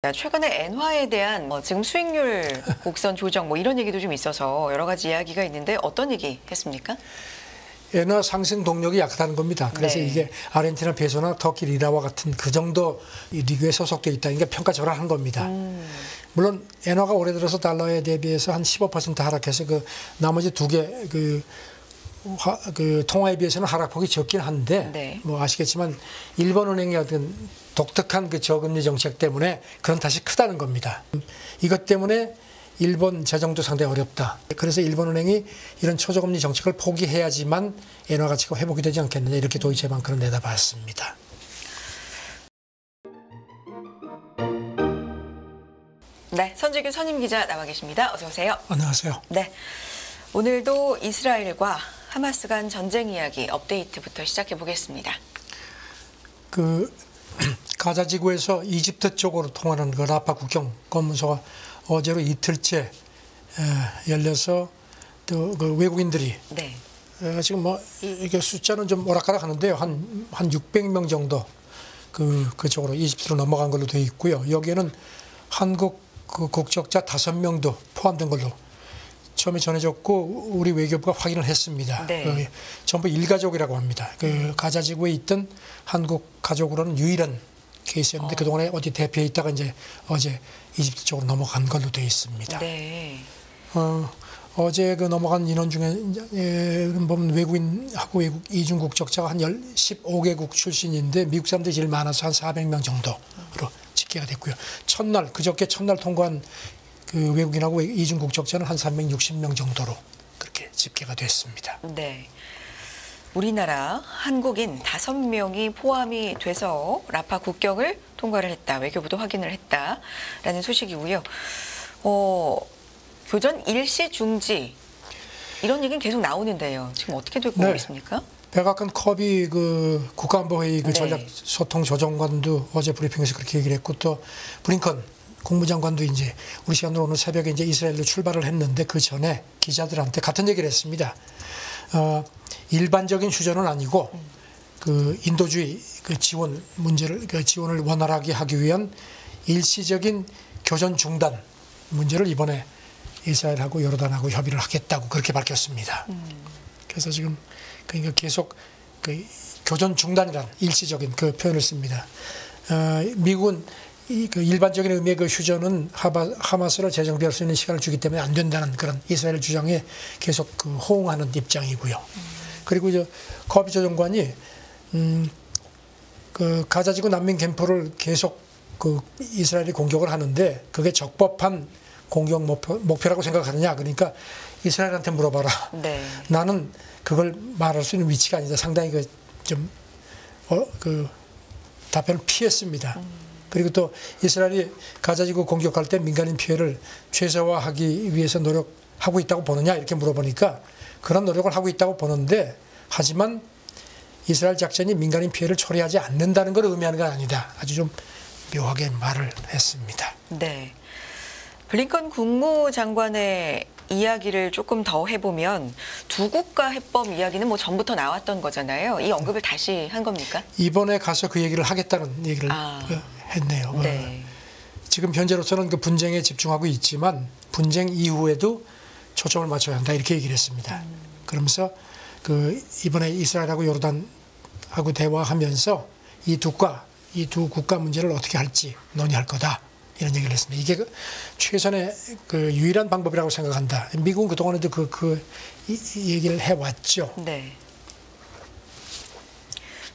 최근에 엔화에 대한 지금 수익률 곡선 조정 이런 얘기도 좀 있어서 여러 가지 이야기가 있는데 어떤 얘기 했습니까? 엔화 상승 동력이 약하다는 겁니다. 그래서 네. 이게 아르헨티나 페소나 터키 리라와 같은 그 정도 이 리그에 소속돼 있다는 게 평가절하한 겁니다. 물론 엔화가 올해 들어서 달러에 대비해서 한 15% 하락해서 그 나머지 두 개 그 통화에 비해서는 하락폭이 적긴 한데 네. 뭐 아시겠지만 일본은행의 어떤 독특한 그 저금리 정책 때문에 그런 탓이 크다는 겁니다. 이것 때문에 일본 재정도 상당히 어렵다. 그래서 일본은행이 이런 초저금리 정책을 포기해야지만 엔화 가치가 회복이 되지 않겠느냐 이렇게 도이체방크는 내다봤습니다. 네, 선재규 선임 기자 나와 계십니다. 어서 오세요. 안녕하세요. 네, 오늘도 이스라엘과 하마스 간 전쟁 이야기 업데이트부터 시작해 보겠습니다. 그 가자 지구에서 이집트 쪽으로 통하는 그 라파 국경 검문소가 어제로 이틀째 열려서 또 그 외국인들이 네. 지금 이게 숫자는 좀 오락가락하는데요. 한 600명 정도 그쪽으로 이집트로 넘어간 걸로 되어 있고요. 여기에는 한국 그 국적자 5명도 포함된 걸로 처음에 전해졌고 우리 외교부가 확인을 했습니다. 네. 전부 일가족이라고 합니다. 그 가자 지구에 있던 한국 가족으로는 유일한 케이스였는데 그동안에 어디 대피해 있다가 이제 어제 이집트 쪽으로 넘어간 걸로 되어 있습니다. 네. 어제 그 넘어간 인원 중에 보면 외국인하고 외국 이중 국적자가 한 15개국 출신인데 미국 사람들이 제일 많아서 한 400명 정도로 집계가 됐고요. 그저께 첫날 통과한 그 외국인하고 이중 국적자는 한 360명 정도로 그렇게 집계가 됐습니다. 네. 우리나라 한국인 5명이 포함이 돼서 라파 국경을 통과를 했다. 외교부도 확인을 했다라는 소식이고요. 교전 일시 중지 이런 얘기는 계속 나오는데요. 지금 어떻게 되고 있습니까? 백악관 커비 그 국가안보회의 그 네. 전략소통조정관도 어제 브리핑에서 그렇게 얘기를 했고 또 블링컨 국무장관도 이제 우리 시간으로 오늘 새벽에 이제 이스라엘로 출발을 했는데 그 전에 기자들한테 같은 얘기를 했습니다. 일반적인 휴전은 아니고 그 인도주의 그 지원 문제를 지원을 원활하게 하기 위한 일시적인 교전 중단 문제를 이번에 이스라엘하고 요르단하고 협의를 하겠다고 그렇게 밝혔습니다. 그래서 지금 그러니까 계속 그 교전 중단이란 일시적인 그 표현을 씁니다. 미국은 그 일반적인 의미의 그 휴전은 하마스를 재정비할 수 있는 시간을 주기 때문에 안 된다는 그런 이스라엘 주장에 계속 그 호응하는 입장이고요. 그리고 커비 조정관이 그 가자지구 난민 캠프를 계속 그 이스라엘이 공격을 하는데 그게 적법한 공격 목표라고 생각하느냐 그러니까 이스라엘한테 물어봐라. 네. 나는 그걸 말할 수 있는 위치가 아니다. 상당히 그 답변을 피했습니다. 그리고 또 이스라엘이 가자지구 공격할 때 민간인 피해를 최소화하기 위해서 노력하고 있다고 보느냐 이렇게 물어보니까 그런 노력을 하고 있다고 보는데 하지만 이스라엘 작전이 민간인 피해를 초래하지 않는다는 걸 의미하는 건 아니다. 아주 좀 묘하게 말을 했습니다. 네. 블링컨 국무장관의 이야기를 조금 더 해보면 두 국가 해법 이야기는 전부터 나왔던 거잖아요. 이 언급을 다시 한 겁니까? 이번에 가서 그 얘기를 하겠다는 얘기를 했네요. 네. 지금 현재로서는 그 분쟁에 집중하고 있지만 분쟁 이후에도 초점을 맞춰야 한다 이렇게 얘기를 했습니다. 그러면서 그 이번에 이스라엘하고 요르단하고 대화하면서 이 두 국가 문제를 어떻게 할지 논의할 거다. 이런 얘기를 했습니다. 이게 최선의 그 유일한 방법이라고 생각한다. 미국은 그동안에도 이 얘기를 해왔죠. 네.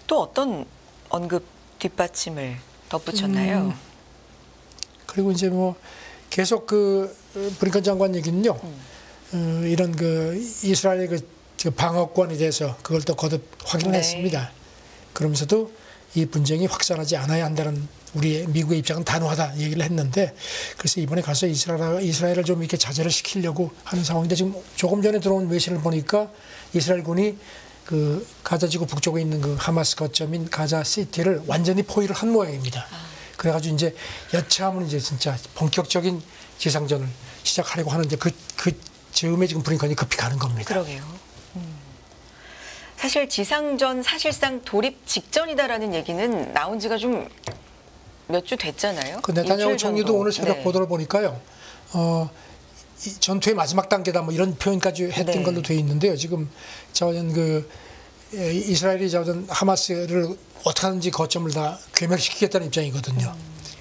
또 어떤 언급 뒷받침을 덧붙였나요? 그리고 이제 계속 그 블링컨 장관 얘기는요. 이런 그 이스라엘의 그 방어권에 대해서 그걸 또 거듭 확인을 했습니다. 그러면서도 이 분쟁이 확산하지 않아야 한다는 우리의 미국의 입장은 단호하다 얘기를 했는데 그래서 이번에 가서 이스라엘을 좀 이렇게 자제를 시키려고 하는 상황인데 지금 조금 전에 들어온 외신을 보니까 이스라엘군이 그 가자지구 북쪽에 있는 그 하마스 거점인 가자 시티를 완전히 포위를 한 모양입니다. 그래가지고 이제 여차하면 이제 진짜 본격적인 지상전을 시작하려고 하는데 그 즈음에 지금 블링컨이 급히 가는 겁니다. 그러게요. 사실 지상전 사실상 돌입 직전이다라는 얘기는 나온 지가 좀 몇 주 됐잖아요. 그 네타냐후 일주일 총리도 정도. 오늘 새벽 네. 보도를 보니까요. 이 전투의 마지막 단계다 뭐 이런 표현까지 했던 네. 걸로 돼 있는데요. 지금 저는 이스라엘이 저는 하마스를 어떻게 하든지 거점을 다 괴멸시키겠다는 입장이거든요.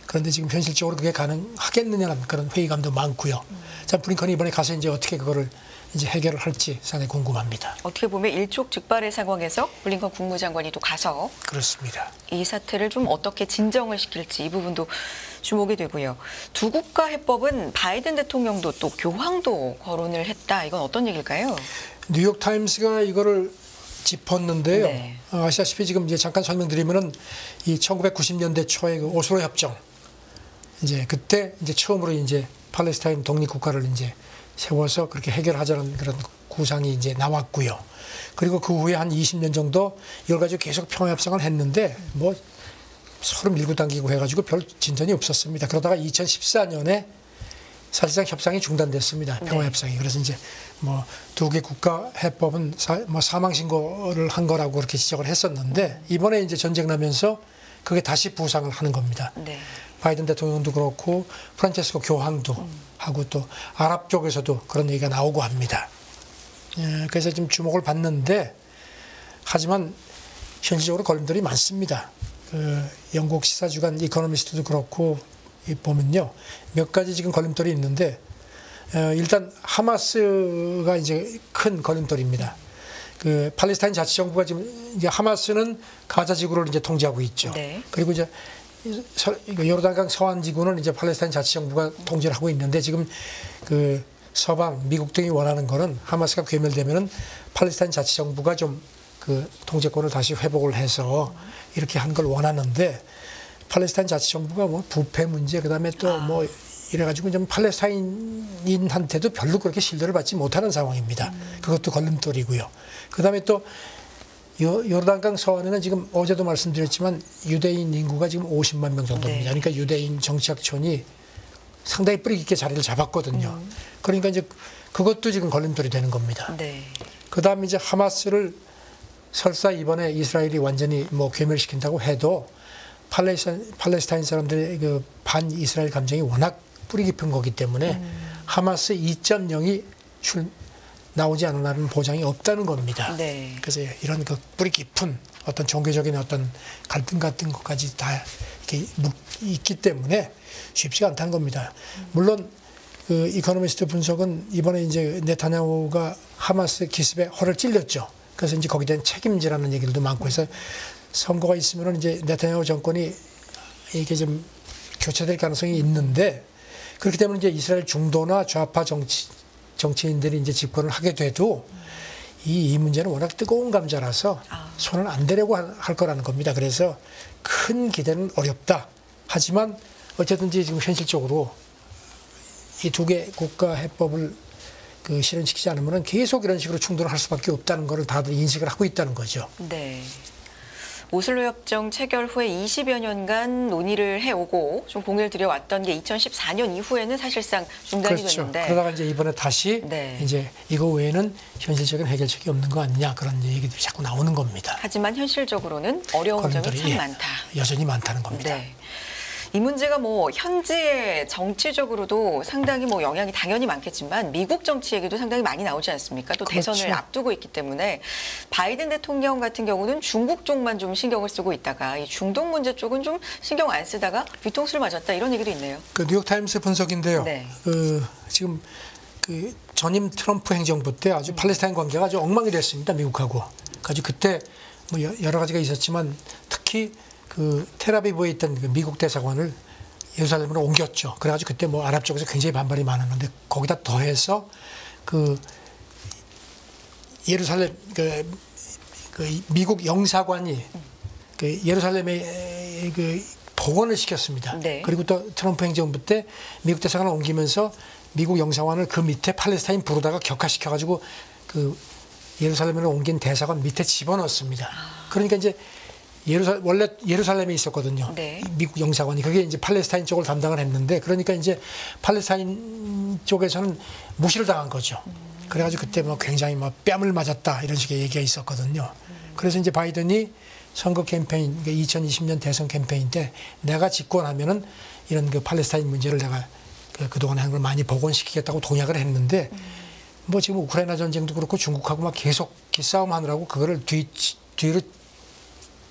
그런데 지금 현실적으로 그게 가능하겠느냐는 그런 회의감도 많고요. 자, 블링컨이 이번에 가서 이제 어떻게 그거를 이제 해결을 할지 상당히 궁금합니다. 어떻게 보면 일촉즉발의 상황에서 블링컨 국무장관이 또 가서 그렇습니다. 이 사태를 좀 어떻게 진정을 시킬지 이 부분도 주목이 되고요. 두 국가 해법은 바이든 대통령도 또 교황도 거론을 했다. 이건 어떤 얘기일까요? 뉴욕 타임스가 이거를 짚었는데요. 네. 아시다시피 지금 이제 잠깐 설명드리면은 이 1990년대 초에 그 오슬로 협정 이제 그때 이제 처음으로 이제 팔레스타인 독립 국가를 이제 세워서 그렇게 해결하자는 그런 구상이 이제 나왔고요. 그리고 그 후에 한 20년 정도 이걸 가지고 계속 평화 협상을 했는데 뭐 서로 밀고 당기고 해가지고 별 진전이 없었습니다. 그러다가 2014년에 사실상 협상이 중단됐습니다. 평화 협상이. 그래서 이제 뭐 두 개 국가 해법은 사망 신고를 한 거라고 그렇게 지적을 했었는데 이번에 이제 전쟁 나면서 그게 다시 부상을 하는 겁니다. 네. 바이든 대통령도 그렇고 프란체스코 교황도 하고 또 아랍 쪽에서도 그런 얘기가 나오고 합니다. 그래서 좀 주목을 받는데 하지만 현실적으로 걸림돌이 많습니다. 영국 시사주간 이코노미스트도 그렇고 보면요 몇 가지 지금 걸림돌이 있는데 일단 하마스가 이제 큰 걸림돌입니다. 그 팔레스타인 자치정부가 지금 이제 하마스는 가자 지구를 이제 통제하고 있죠. 네. 그리고 이제 요르단강 서안 지구는 이제 팔레스타인 자치정부가 통제를 하고 있는데 지금 그 서방 미국 등이 원하는 거는 하마스가 괴멸되면은 팔레스타인 자치정부가 좀 그 통제권을 다시 회복을 해서 이렇게 한 걸 원하는데 팔레스타인 자치정부가 뭐 부패 문제 그다음에 또 뭐 이래가지고 좀 팔레스타인인한테도 별로 그렇게 신뢰를 받지 못하는 상황입니다. 그것도 걸림돌이고요. 그다음에 또 요르단강 서안에는 지금 어제도 말씀드렸지만 유대인 인구가 지금 50만 명 정도입니다. 네. 그러니까 유대인 정착촌이 상당히 뿌리 깊게 자리를 잡았거든요. 그러니까 이제 그것도 지금 걸림돌이 되는 겁니다. 네. 그다음에 이제 하마스를 설사 이번에 이스라엘이 완전히 뭐 괴멸시킨다고 해도 팔레스타인 사람들의 그 반 이스라엘 감정이 워낙 뿌리 깊은 거기 때문에 하마스 2.0이 나오지 않으라는 보장이 없다는 겁니다. 네. 그래서 이런 그 뿌리 깊은 어떤 종교적인 어떤 갈등 같은 것까지 다 이렇게 있기 때문에 쉽지가 않다는 겁니다. 물론 그 이코노미스트 분석은 이번에 이제 네타냐후가 하마스 기습에 허를 찔렸죠. 그래서 이제 거기에 대한 책임지라는 얘기들도 많고 해서 선거가 있으면은 이제 네타냐후 정권이 이게 좀 교체될 가능성이 있는데 그렇기 때문에 이제 이스라엘 중도나 좌파 정치인들이 이제 집권을 하게 돼도 이 문제는 워낙 뜨거운 감자라서 손을 안 대려고 할 거라는 겁니다. 그래서 큰 기대는 어렵다. 하지만 어쨌든지 지금 현실적으로 이 두 개 국가 해법을 그 실현시키지 않으면 계속 이런 식으로 충돌을 할 수밖에 없다는 것을 다들 인식을 하고 있다는 거죠. 네. 오슬로 협정 체결 후에 20여 년간 논의를 해오고 좀 공을 들여왔던 게 2014년 이후에는 사실상 중단이 그렇죠. 됐는데 그러다가 이제 이번에 다시 네. 이제 이거 외에는 현실적인 해결책이 없는 거 아니냐 그런 얘기들이 자꾸 나오는 겁니다. 하지만 현실적으로는 어려운 점이 걸림돌이, 참 많다. 여전히 많다는 겁니다. 네. 이 문제가 뭐 현지의 정치적으로도 상당히 뭐 영향이 당연히 많겠지만 미국 정치 얘기도 상당히 많이 나오지 않습니까? 또 그렇죠. 대선을 앞두고 있기 때문에 바이든 대통령 같은 경우는 중국 쪽만 좀 신경을 쓰고 있다가 이 중동 문제 쪽은 좀 신경 안 쓰다가 뒤통수를 맞았다 이런 얘기도 있네요. 그 뉴욕타임스 분석인데요. 네. 지금 그 전임 트럼프 행정부 때 아주 팔레스타인 관계가 아주 엉망이 됐습니다. 미국하고. 가지고 그때 뭐 여러 가지가 있었지만 특히 그 텔아비브에 있던 그 미국 대사관을 예루살렘으로 옮겼죠. 그래가지고 그때 뭐 아랍 쪽에서 굉장히 반발이 많았는데 거기다 더해서 그 예루살렘 그 미국 영사관이 그 예루살렘에 그 복원을 시켰습니다. 네. 그리고 또 트럼프 행정부 때 미국 대사관을 옮기면서 미국 영사관을 그 밑에 팔레스타인 부르다가 격화시켜가지고 그 예루살렘으로 옮긴 대사관 밑에 집어넣었습니다. 그러니까 이제 원래 예루살렘에 있었거든요. 네. 미국 영사관이. 그게 이제 팔레스타인 쪽을 담당을 했는데 그러니까 이제 팔레스타인 쪽에서는 무시를 당한 거죠. 그래가지고 그때 뭐 굉장히 뭐 뺨을 맞았다 이런 식의 얘기가 있었거든요. 그래서 이제 바이든이 선거 캠페인, 2020년 대선 캠페인 때 내가 집권하면은 이런 그 팔레스타인 문제를 내가 그동안에 한 걸 많이 복원시키겠다고 동약을 했는데 뭐 지금 우크라이나 전쟁도 그렇고 중국하고 막 계속 기싸움 하느라고 그거를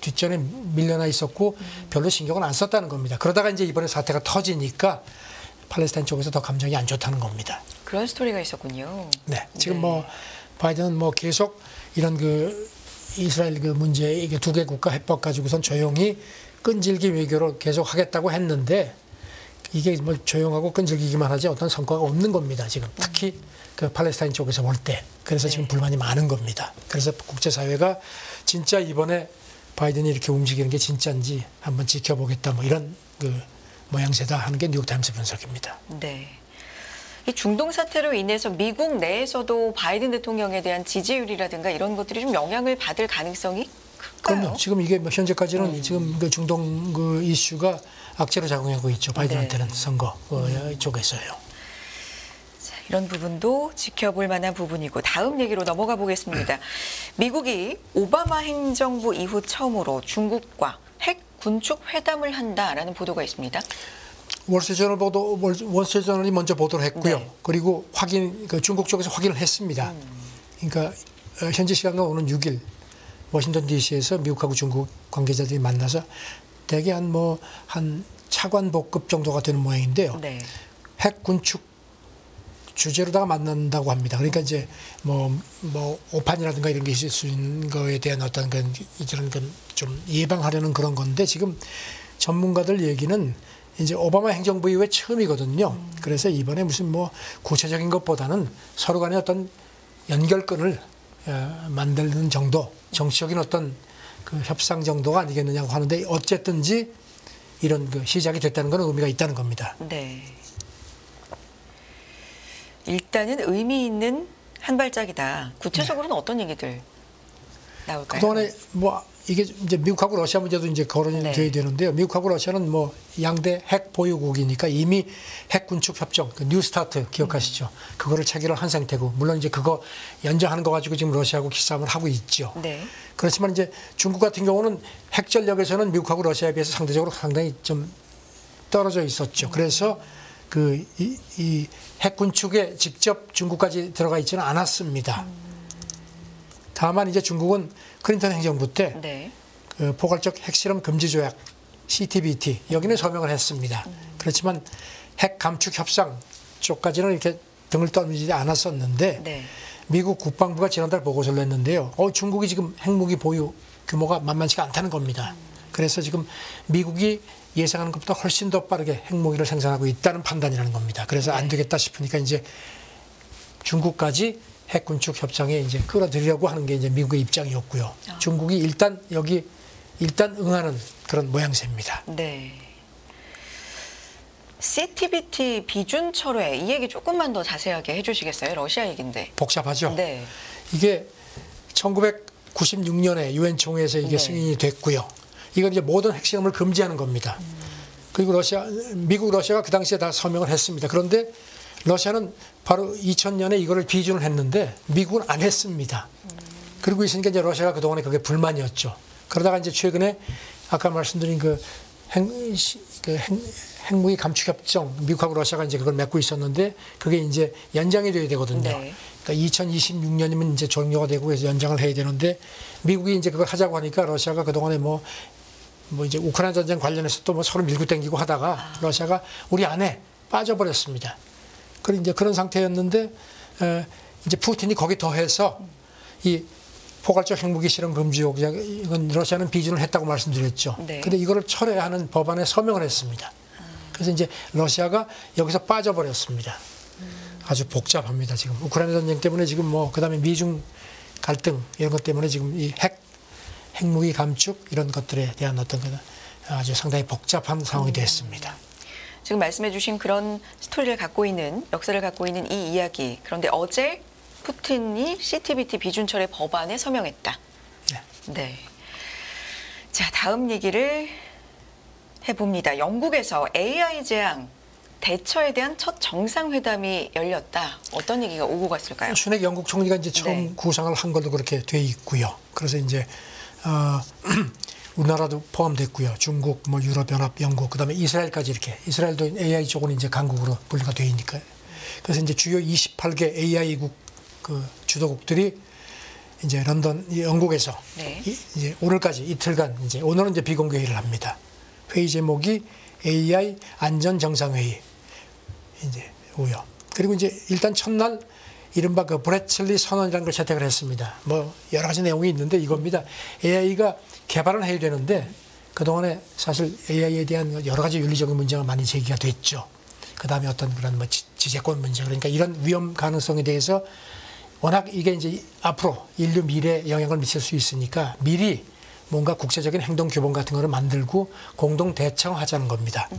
뒷전에 밀려나 있었고 별로 신경을 안 썼다는 겁니다. 그러다가 이제 이번에 사태가 터지니까 팔레스타인 쪽에서 더 감정이 안 좋다는 겁니다. 그런 스토리가 있었군요. 네, 지금 네. 뭐 바이든은 뭐 계속 이런 그 이스라엘 그 문제 이게 두 개 국가 해법 가지고선 조용히 끈질기 외교를 계속 하겠다고 했는데 이게 뭐 조용하고 끈질기기만 하지 어떤 성과가 없는 겁니다. 지금 특히 그 팔레스타인 쪽에서 볼 때. 그래서 지금 불만이 많은 겁니다. 그래서 국제사회가 진짜 이번에 바이든이 이렇게 움직이는 게 진짜인지 한번 지켜보겠다 뭐 이런 그 모양새다 하는 게 뉴욕타임스 분석입니다. 네. 이 중동 사태로 인해서 미국 내에서도 바이든 대통령에 대한 지지율이라든가 이런 것들이 좀 영향을 받을 가능성이 클까요? 그럼요. 지금 이게 뭐 현재까지는 지금 그 중동 그 이슈가 악재로 작용하고 있죠. 바이든한테는 선거 쪽에서요. 자, 이런 부분도 지켜볼 만한 부분이고 다음 얘기로 넘어가 보겠습니다. 미국이 오바마 행정부 이후 처음으로 중국과 핵 군축 회담을 한다라는 보도가 있습니다. 월스트리트저널이 먼저 보도를 했고요. 네. 그리고 그 중국 쪽에서 확인을 했습니다. 그러니까 현지 시간으로 오는 6일 워싱턴 DC에서 미국하고 중국 관계자들이 만나서 대개 한 차관복급 정도가 되는 모양인데요. 네. 핵 군축 주제로다가 만난다고 합니다. 그러니까 이제 뭐 오판이라든가 이런 게 있을 수 있는 거에 대한 어떤 이런 좀 예방하려는 그런 건데 지금 전문가들 얘기는 이제 오바마 행정부 이후에 처음이거든요. 그래서 이번에 무슨 뭐 구체적인 것보다는 서로 간의 어떤 연결끈을 만드는 정도, 정치적인 어떤 그 협상 정도가 아니겠느냐고 하는데 어쨌든지 이런 그 시작이 됐다는 건 의미가 있다는 겁니다. 네. 일단은 의미 있는 한 발짝이다. 구체적으로는 어떤 얘기들 나올까요? 그동안에 뭐 이게 이제 미국하고 러시아 문제도 이제 거론이 돼야 되는데요. 미국하고 러시아는 뭐 양대 핵 보유국이니까 이미 핵 군축 협정, 그 뉴스타트 기억하시죠? 그거를 체결을 한 상태고 물론 이제 그거 연장하는 거 가지고 지금 러시아하고 기싸움을 하고 있죠. 네. 그렇지만 이제 중국 같은 경우는 핵 전력에서는 미국하고 러시아에 비해서 상대적으로 상당히 좀 떨어져 있었죠. 그래서 그 이 핵 군축에 직접 중국까지 들어가 있지는 않았습니다. 다만 이제 중국은 클린턴 행정부 때 네. 그 포괄적 핵실험 금지 조약 CTBT 여기는 서명을 했습니다. 그렇지만 핵 감축 협상 쪽까지는 이렇게 등을 떠밀지 않았었는데 네. 미국 국방부가 지난달 보고서를 냈는데요. 중국이 지금 핵무기 보유 규모가 만만치가 않다는 겁니다. 그래서 지금 미국이 예상하는 것보다 훨씬 더 빠르게 핵무기를 생산하고 있다는 판단이라는 겁니다. 그래서 안 되겠다 싶으니까 이제 중국까지 핵 군축 협상에 이제 끌어들이려고 하는 게 이제 미국의 입장이었고요. 중국이 일단 응하는 그런 모양새입니다. 네. CTBT 비준 철회 이 얘기 조금만 더 자세하게 해주시겠어요? 러시아 얘기인데. 복잡하죠. 네. 이게 1996년에 유엔 총회에서 이게 승인이 됐고요. 이건 이제 모든 핵실험을 금지하는 겁니다. 그리고 미국, 러시아가 그 당시에 다 서명을 했습니다. 그런데 러시아는 바로 2000년에 이거를 비준을 했는데 미국은 안 했습니다. 그리고 있으니까 이제 러시아가 그동안에 그게 불만이었죠. 그러다가 이제 최근에 아까 말씀드린 핵무기 감축 협정 미국하고 러시아가 이제 그걸 맺고 있었는데 그게 이제 연장이 돼야 되거든요. 네. 그러니까 2026년이면 이제 종료가 되고 그래서 연장을 해야 되는데 미국이 이제 그걸 하자고 하니까 러시아가 그동안에 뭐 이제 우크라이나 전쟁 관련해서 또 뭐 서로 밀고 당기고 하다가 러시아가 우리 안에 빠져버렸습니다. 그리고 이제 그런 상태였는데 이제 푸틴이 거기 더해서 이 포괄적 핵무기 실험 금지법 이건 러시아는 비준을 했다고 말씀드렸죠. 네. 근데 이거를 철회하는 법안에 서명을 했습니다. 그래서 이제 러시아가 여기서 빠져버렸습니다. 아주 복잡합니다. 지금 우크라이나 전쟁 때문에 지금 뭐 그다음에 미중 갈등 이런 것 때문에 지금 이 핵무기 감축 이런 것들에 대한 어떤 아주 상당히 복잡한 상황이 됐습니다. 지금 말씀해 주신 그런 스토리를 갖고 있는 역사를 갖고 있는 이 이야기. 그런데 어제 푸틴이 CTBT 비준철의 법안에 서명했다. 네. 네. 자, 다음 얘기를 해봅니다. 영국에서 AI 재앙 대처에 대한 첫 정상회담이 열렸다. 어떤 얘기가 오고 갔을까요? 슈넥 영국 총리가 이제 처음 네. 구상을 한 걸로 그렇게 돼 있고요. 그래서 이제 우리나라도 포함됐고요. 중국, 뭐 유럽연합, 영국, 그다음에 이스라엘까지 이렇게 이스라엘도 AI 쪽은 이제 강국으로 분류가 되어 있니까요. 그래서 이제 주요 28개 AI국 그 주도국들이 이제 런던 영국에서 네. 이제 오늘까지 이틀간 이제 오늘은 이제 비공개 회의를 합니다. 회의 제목이 AI 안전 정상회의 이제 오요. 그리고 이제 일단 첫날 이른바 그 브래틀리 선언이라는 걸 채택을 했습니다. 뭐 여러 가지 내용이 있는데 이겁니다. AI가 개발은 해야 되는데 그동안에 사실 AI에 대한 여러 가지 윤리적인 문제가 많이 제기가 됐죠. 그다음에 어떤 그런 뭐 지재권 문제, 그러니까 이런 위험 가능성에 대해서 워낙 이게 이제 앞으로 인류 미래에 영향을 미칠 수 있으니까 미리 뭔가 국제적인 행동 규범 같은 거를 만들고 공동 대처하자는 겁니다.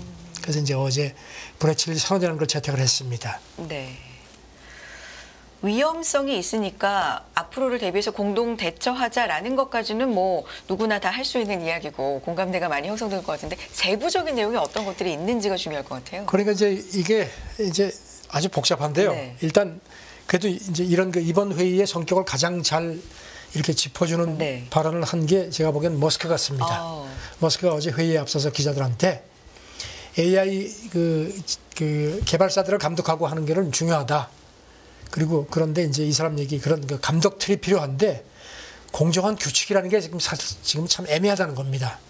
그래서 이제 어제 브래틀리 선언이라는 걸 채택을 했습니다. 네. 위험성이 있으니까 앞으로를 대비해서 공동 대처하자라는 것까지는 뭐 누구나 다 할 수 있는 이야기고 공감대가 많이 형성될 것 같은데 세부적인 내용이 어떤 것들이 있는지가 중요할 것 같아요. 그러니까 이제 이게 이제 아주 복잡한데요. 네. 일단 그래도 이제 이런 그 이번 회의의 성격을 가장 잘 이렇게 짚어주는 네. 발언을 한 게 제가 보기엔 머스크 같습니다. 머스크가 어제 회의에 앞서서 기자들한테 AI 그 개발사들을 감독하고 하는 게는 중요하다. 그리고 그런데 이제 이 사람 얘기 그런 그 감독 틀이 필요한데 공정한 규칙이라는 게 지금 사실 지금 참 애매하다는 겁니다.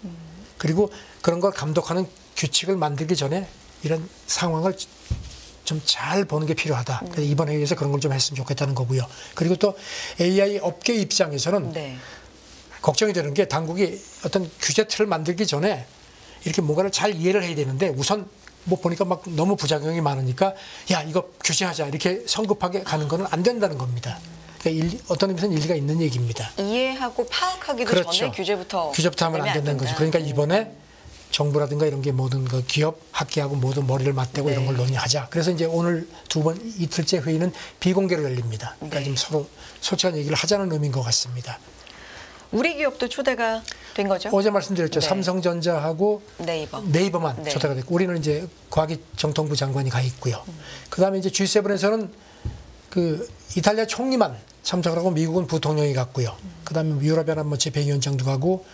그리고 그런 걸 감독하는 규칙을 만들기 전에 이런 상황을 좀 잘 보는 게 필요하다. 그래서 이번 회의에서 그런 걸 좀 했으면 좋겠다는 거고요. 그리고 또 AI 업계 입장에서는 네. 걱정이 되는 게 당국이 어떤 규제 틀을 만들기 전에 이렇게 뭔가를 잘 이해를 해야 되는데 우선 뭐 보니까 막 너무 부작용이 많으니까 야 이거 규제하자 이렇게 성급하게 가는 거는 안 된다는 겁니다. 그러니까 어떤 의미에서는 일리가 있는 얘기입니다. 이해하고 파악하기도 그렇죠. 전에 규제부터 하면 안 된다는 거죠. 그러니까 이번에 정부라든가 이런 게 모든 그 기업 학계하고 모두 머리를 맞대고 이런 걸 논의하자. 그래서 이제 오늘 이틀째 회의는 비공개로 열립니다. 그러니까 좀 서로 솔직한 얘기를 하자는 의미인 것 같습니다. 우리 기업도 초대가 된 거죠? 어제 말씀드렸죠. 네. 삼성전자하고 네이버만 네. 초대가 됐고 우리는 이제 과기정통부 장관이 가 있고요. 그다음에 이제 G7에서는 그 이탈리아 총리만 참석을 하고 미국은 부통령이 갔고요. 그다음에 유럽연합 뭐 집행위원장도 가고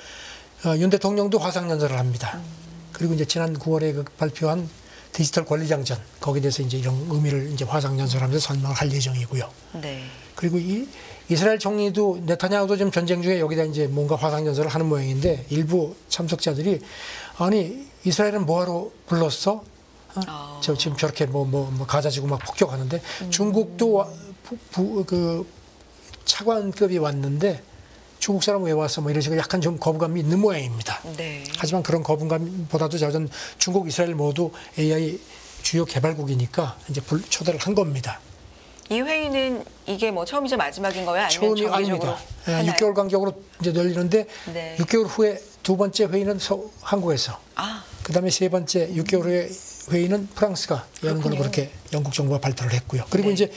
윤 대통령도 화상연설을 합니다. 그리고 이제 지난 9월에 그 발표한 디지털 권리장전 거기에 대해서 이제 이런 의미를 이제 화상연설하면서 설명을 할 예정이고요. 네. 그리고 이스라엘 총리도 네타냐후도 지금 전쟁 중에 여기다 이제 뭔가 화상연설을 하는 모양인데 일부 참석자들이 아니 이스라엘은 뭐하러 불렀어? 저 지금 저렇게 뭐 가자지구 막 폭격하는데 중국도 그 차관급이 왔는데 중국 사람 왜 왔어? 뭐 이런 식으로 약간 좀 거부감이 있는 모양입니다. 네. 하지만 그런 거부감보다도 저는 중국, 이스라엘 모두 AI 주요 개발국이니까 이제 초대를 한 겁니다. 이 회의는 이게 뭐 처음이자 마지막인 거예요? 아니면 처음이 정기적으로 아닙니다. 6개월 간격으로 이제 열리는데 네. 6개월 후에 두 번째 회의는 한국에서 그다음에 세 번째 6개월 후에 회의는 프랑스가 여는 걸로 그렇게 영국 정부가 발표를 했고요. 그리고 네. 이제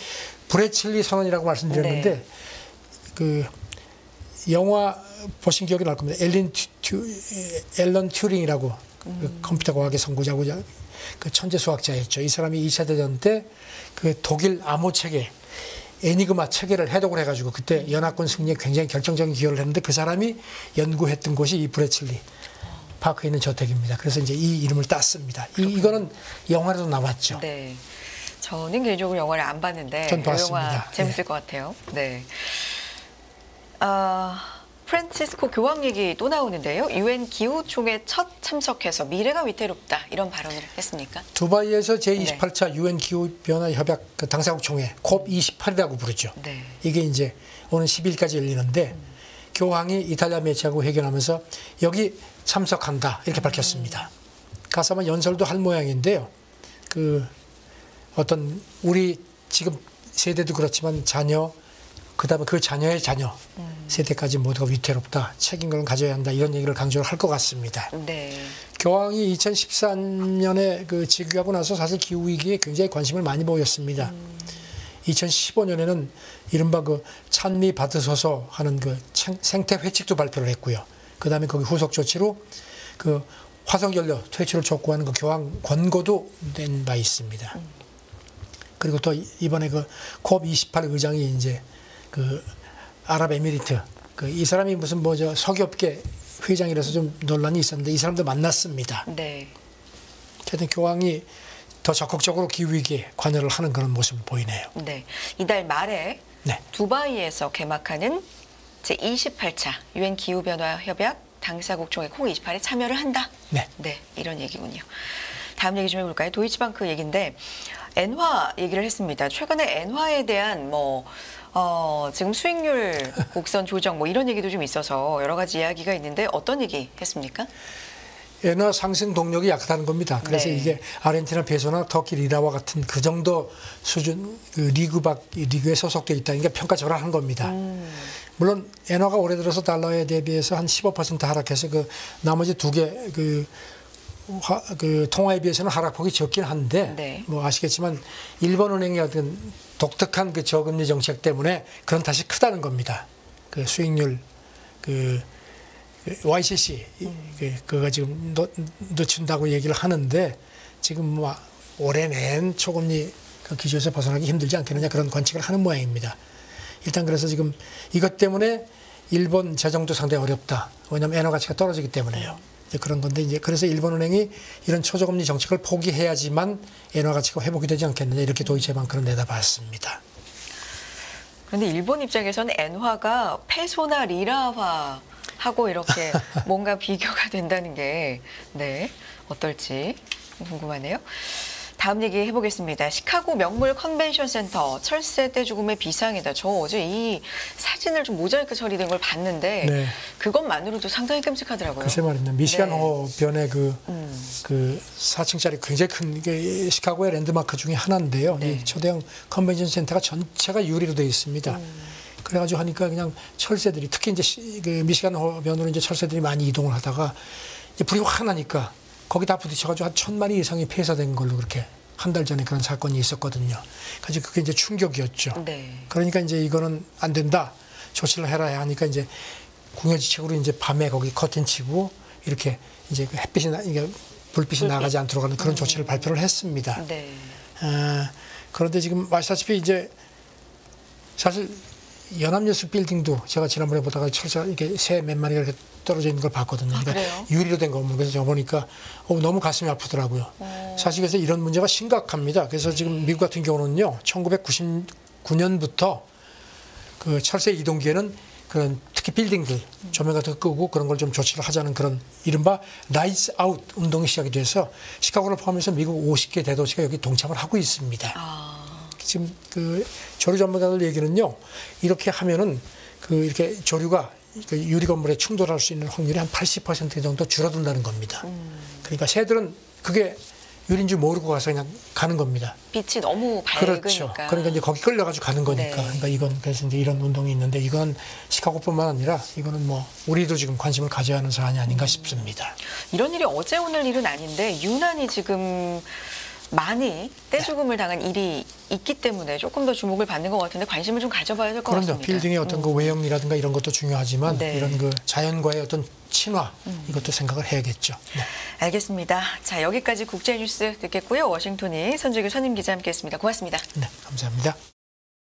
브래틀리 선언이라고 말씀드렸는데 네. 그 영화 보신 기억이 날 겁니다. 앨런 튜링이라고 그 컴퓨터 과학의 선구자고 그 천재 수학자였죠. 이 사람이 2차 대전 때 그 독일 암호 체계 애니그마 체계를 해독을 해가지고 그때 연합군 승리에 굉장히 결정적인 기여를 했는데 그 사람이 연구했던 곳이 이 브래틀리 파크에 있는 저택입니다. 그래서 이제 이 이름을 땄습니다. 이거는 영화로도 나왔죠. 네. 저는 개인적으로 영화를 안 봤는데 전 봤습니다. 영화 재밌을 것 같아요. 네. 프란치스코 교황 얘기 또 나오는데요. 유엔 기후총회 첫 참석해서 미래가 위태롭다 이런 발언을 했습니까? 두바이에서 제28차 유엔 기후변화 협약 그 당사국 총회 COP28이라고 부르죠. 네. 이게 이제 오는 10일까지 열리는데 교황이 이탈리아 매체하고 회견하면서 여기 참석한다 이렇게 밝혔습니다. 가서 아마 연설도 할 모양인데요. 그 어떤 우리 지금 세대도 그렇지만 자녀 그다음에 그 자녀의 자녀 세대까지 모두가 위태롭다, 책임감을 가져야 한다 이런 얘기를 강조를 할 것 같습니다. 네. 교황이 2013년에 그 즉위하고 나서 사실 기후 위기에 굉장히 관심을 많이 보였습니다. 2015년에는 이른바 그 찬미 받으소서 하는 그 생태 회칙도 발표를 했고요. 그다음에 거기 후속 조치로 그 화석연료 퇴출을 촉구하는 그 교황 권고도 낸 바 있습니다. 그리고 또 이번에 그 COP28 의장이 이제 그 아랍에미리트 그 이 사람이 무슨 뭐 저 석유업계 회장이라서 좀 논란이 있었는데 이 사람도 만났습니다. 네. 하여튼 교황이 더 적극적으로 기후위기에 관여를 하는 그런 모습을 보이네요. 네. 이달 말에 네. 두바이에서 개막하는 제28차 유엔 기후변화 협약 당사국 총회 COP28에 참여를 한다. 네. 네, 이런 얘기군요. 다음 얘기 좀 해볼까요? 도이치방크 얘기인데 엔화 얘기를 했습니다. 최근에 엔화에 대한 지금 수익률 곡선 조정 이런 얘기도 좀 있어서 여러 가지 이야기가 있는데 어떤 얘기 했습니까? 엔화 상승 동력이 약하다는 겁니다. 그래서 네. 이게 아르헨티나 페소나 터키 리라와 같은 그 정도 수준 그 리그에 소속돼 있다는 게 평가절하한 겁니다. 물론 엔화가 올해 들어서 달러에 대비해서 한 15% 하락해서 그 나머지 두 개 그 통화에 비해서는 하락폭이 적긴 한데 네. 뭐 아시겠지만 일본은행의 어떤 독특한 그 저금리 정책 때문에 그건 다시 크다는 겁니다. 그 수익률 그 YCC 그거 지금 늦춘다고 얘기를 하는데 지금 뭐 올해 낸 초금리 그 기조에서 벗어나기 힘들지 않겠느냐 그런 관측을 하는 모양입니다. 일단 그래서 지금 이것 때문에 일본 재정도 상당히 어렵다. 왜냐하면 엔화 가치가 떨어지기 때문에요. 이제 그런 건데 이제 그래서 일본은행이 이런 초저금리 정책을 포기해야지만 엔화 가치가 회복이 되지 않겠느냐 이렇게 도이체방크는 내다봤습니다. 그런데 일본 입장에서는 엔화가 페소나 리라화 하고 이렇게 뭔가 비교가 된다는 게 네, 어떨지 궁금하네요. 다음 얘기 해보겠습니다. 시카고 명물 컨벤션 센터 철새 떼죽음의 비상이다. 저 어제 이 사진을 좀 모자이크 처리된 걸 봤는데 네. 그것만으로도 상당히 끔찍하더라고요. 글쎄 말입니다. 미시간 네. 호변의 그 4층짜리 굉장히 큰 이게 시카고의 랜드마크 중에 하나인데요. 네. 이 초대형 컨벤션 센터가 전체가 유리로 되어 있습니다. 그래가지고 하니까 그냥 철새들이 특히 이제 그 미시간 호변으로 이제 철새들이 많이 이동을 하다가 이제 불이 확 나니까 거기 다 부딪혀가지고 한 1,000마리 이상이 폐사된 걸로 그렇게 한 달 전에 그런 사건이 있었거든요. 그래서 그게 이제 충격이었죠. 네. 그러니까 이제 이거는 안 된다. 조치를 해라 하니까 이제 궁여지책으로 이제 밤에 거기 커튼 치고 이렇게 이제 그 햇빛이 이게 불빛이 나가지 않도록 하는 그런 조치를 발표를 했습니다. 네. 그런데 지금 아시다시피 이제 사실 연합뉴스 빌딩도 제가 지난번에 보다가 철사 이렇게 새 몇 마리가 이렇게 떨어져 있는 걸 봤거든요. 그러니까 그래요? 유리로 된 건물. 그래서 저 보니까 너무 가슴이 아프더라고요. 사실 그래서 이런 문제가 심각합니다. 그래서 지금 미국 같은 경우는요, 1999년부터 그 철새 이동기에는 그런 특히 빌딩들 조명 같은 거 끄고 그런 걸 좀 조치를 하자는 그런 이른바 라이츠 아웃 운동이 시작이 돼서 시카고를 포함해서 미국 50개 대도시가 여기 동참을 하고 있습니다. 지금 그 조류 전문가들 얘기는요, 이렇게 하면은 그 이렇게 조류가 그 유리 건물에 충돌할 수 있는 확률이 한 80% 정도 줄어든다는 겁니다. 그러니까 새들은 그게 유리인 줄 모르고 가서 그냥 가는 겁니다. 빛이 너무 밝으니까. 그렇죠. 그러니까 이제 거기 끌려가지고 가는 거니까. 네. 그러니까 이건 그래서 이제 이런 운동이 있는데 이건 시카고뿐만 아니라 이거는 뭐 우리도 지금 관심을 가져야 하는 사안이 아닌가 싶습니다. 이런 일이 어제 오늘 일은 아닌데 유난히 지금 많이 떼죽음을 당한 일이 있기 때문에 조금 더 주목을 받는 것 같은데 관심을 좀 가져봐야 될 것 그럼요. 같습니다. 빌딩의 어떤 그 외형이라든가 이런 것도 중요하지만 네. 이런 그 자연과의 어떤 친화 이것도 생각을 해야겠죠. 네. 알겠습니다. 자, 여기까지 국제뉴스 듣겠고요. 워싱턴이 선재규 선임 기자 함께했습니다. 고맙습니다. 네, 감사합니다.